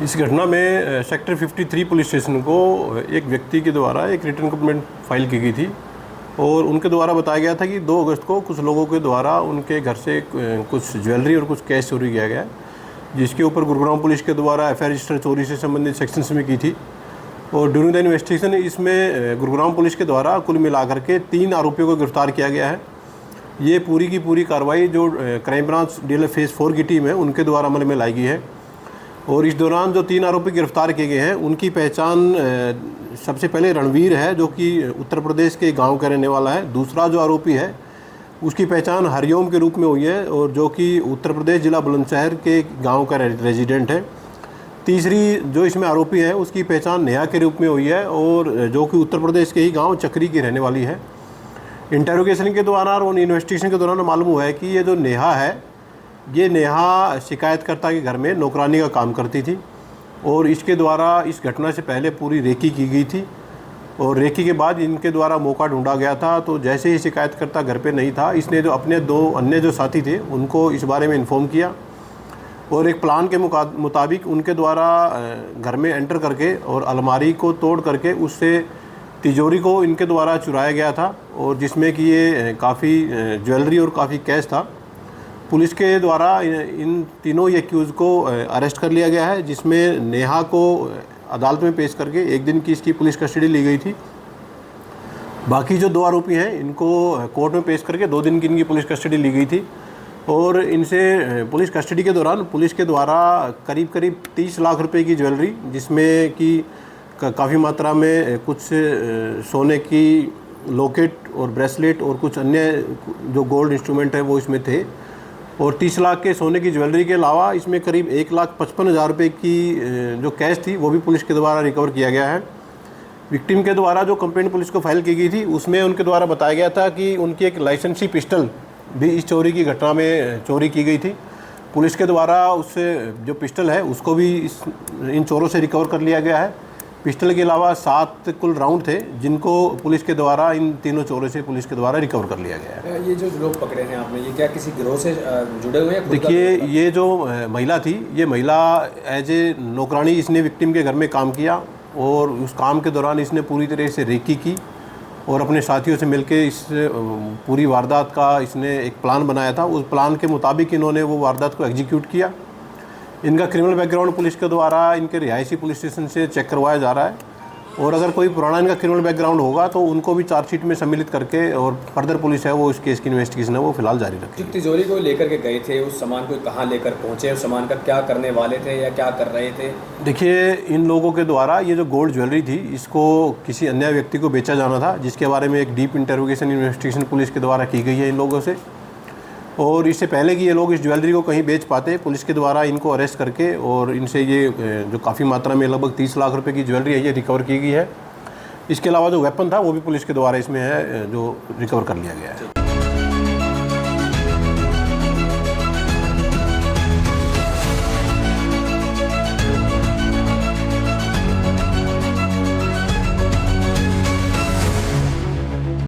इस घटना में सेक्टर 53 पुलिस स्टेशन को एक व्यक्ति के द्वारा एक रिटन कंप्लेंट फाइल की गई थी और उनके द्वारा बताया गया था कि 2 अगस्त को कुछ लोगों के द्वारा उनके घर से कुछ ज्वेलरी और कुछ कैश चोरी किया गया, जिसके ऊपर गुरुग्राम पुलिस के द्वारा एफआईआर रजिस्टर चोरी से संबंधित सेक्शंस में की थी। और ड्यूरिंग द इन्वेस्टिगेशन इसमें गुरुग्राम पुलिस के द्वारा कुल मिलाकर के 3 आरोपियों को गिरफ्तार किया गया है। ये पूरी की पूरी कार्रवाई जो क्राइम ब्रांच DLF फेज़ 4 की टीम है उनके द्वारा अमल में लाई गई है। और इस दौरान जो 3 आरोपी गिरफ्तार किए गए हैं उनकी पहचान सबसे पहले रणवीर है, जो कि उत्तर प्रदेश के गांव का रहने वाला है। दूसरा जो आरोपी है उसकी पहचान हरिओम के रूप में हुई है और जो कि उत्तर प्रदेश जिला बुलंदशहर के गांव का रेजिडेंट है। तीसरी जो इसमें आरोपी है उसकी पहचान नेहा के रूप में हुई है और जो कि उत्तर प्रदेश के ही गाँव चक्री की रहने वाली है। इंटेरोगेशन के दौरान और इन्वेस्टिगेशन के दौरान मालूम हुआ है कि ये जो नेहा है, ये नेहा शिकायतकर्ता के घर में नौकरानी का काम करती थी और इसके द्वारा इस घटना से पहले पूरी रेकी की गई थी और रेकी के बाद इनके द्वारा मौका ढूंढा गया था। तो जैसे ही शिकायतकर्ता घर पे नहीं था, इसने जो अपने 2 अन्य जो साथी थे उनको इस बारे में इन्फॉर्म किया और एक प्लान के मुताबिक उनके द्वारा घर में एंटर करके और अलमारी को तोड़ करके उससे तिजोरी को इनके द्वारा चुराया गया था और जिसमें कि ये काफ़ी ज्वेलरी और काफ़ी कैश था। पुलिस के द्वारा इन तीनों एक्यूज़ को अरेस्ट कर लिया गया है, जिसमें नेहा को अदालत में पेश करके 1 दिन की इसकी पुलिस कस्टडी ली गई थी। बाकी जो 2 आरोपी हैं इनको कोर्ट में पेश करके 2 दिन की इनकी पुलिस कस्टडी ली गई थी और इनसे पुलिस कस्टडी के दौरान पुलिस के द्वारा करीब 30 लाख रुपए की ज्वेलरी, जिसमें कि काफ़ी मात्रा में कुछ सोने की लॉकेट और ब्रेसलेट और कुछ अन्य जो गोल्ड इंस्ट्रूमेंट है वो इसमें थे और 30 लाख के सोने की ज्वेलरी के अलावा इसमें करीब 1,55,000 रुपये की जो कैश थी वो भी पुलिस के द्वारा रिकवर किया गया है। विक्टिम के द्वारा जो कंप्लेंट पुलिस को फाइल की गई थी उसमें उनके द्वारा बताया गया था कि उनकी एक लाइसेंसी पिस्टल भी इस चोरी की घटना में चोरी की गई थी। पुलिस के द्वारा उससे जो पिस्टल है उसको भी इन चोरों से रिकवर कर लिया गया है। पिस्टल के अलावा 7 कुल राउंड थे जिनको पुलिस के द्वारा इन तीनों चोरों से पुलिस के द्वारा रिकवर कर लिया गया है। ये जो लोग पकड़े हैं आपने, ये क्या किसी गिरोह से जुड़े हुए हैं? देखिए, ये जो महिला थी, ये महिला एज ए नौकरानी इसने विक्टिम के घर में काम किया और उस काम के दौरान इसने पूरी तरह से रेकी की और अपने साथियों से मिलकर इस पूरी वारदात का इसने एक प्लान बनाया था। उस प्लान के मुताबिक इन्होंने वो वारदात को एग्जीक्यूट किया। इनका क्रिमिनल बैकग्राउंड पुलिस के द्वारा इनके रिहायशी पुलिस स्टेशन से चेक करवाया जा रहा है और अगर कोई पुराना इनका क्रिमिनल बैकग्राउंड होगा तो उनको भी चार्जशीट में सम्मिलित करके और फर्दर पुलिस है वो इस केस की इन्वेस्टिगेशन है वो फिलहाल जारी रखेगी। तिजोरी को लेकर के गए थे, उस सामान को कहाँ लेकर पहुँचे, उस सामान का क्या करने वाले थे या क्या कर रहे थे? देखिए, इन लोगों के द्वारा ये जो गोल्ड ज्वेलरी थी इसको किसी अन्य व्यक्ति को बेचा जाना था, जिसके बारे में एक डीप इंटरोगेशन इन्वेस्टिगेशन पुलिस के द्वारा की गई है इन लोगों से। और इससे पहले कि ये लोग इस ज्वेलरी को कहीं बेच पाते, पुलिस के द्वारा इनको अरेस्ट करके और इनसे ये जो काफ़ी मात्रा में लगभग 30 लाख रुपए की ज्वेलरी है ये रिकवर की गई है। इसके अलावा जो वेपन था वो भी पुलिस के द्वारा इसमें है जो रिकवर कर लिया गया है।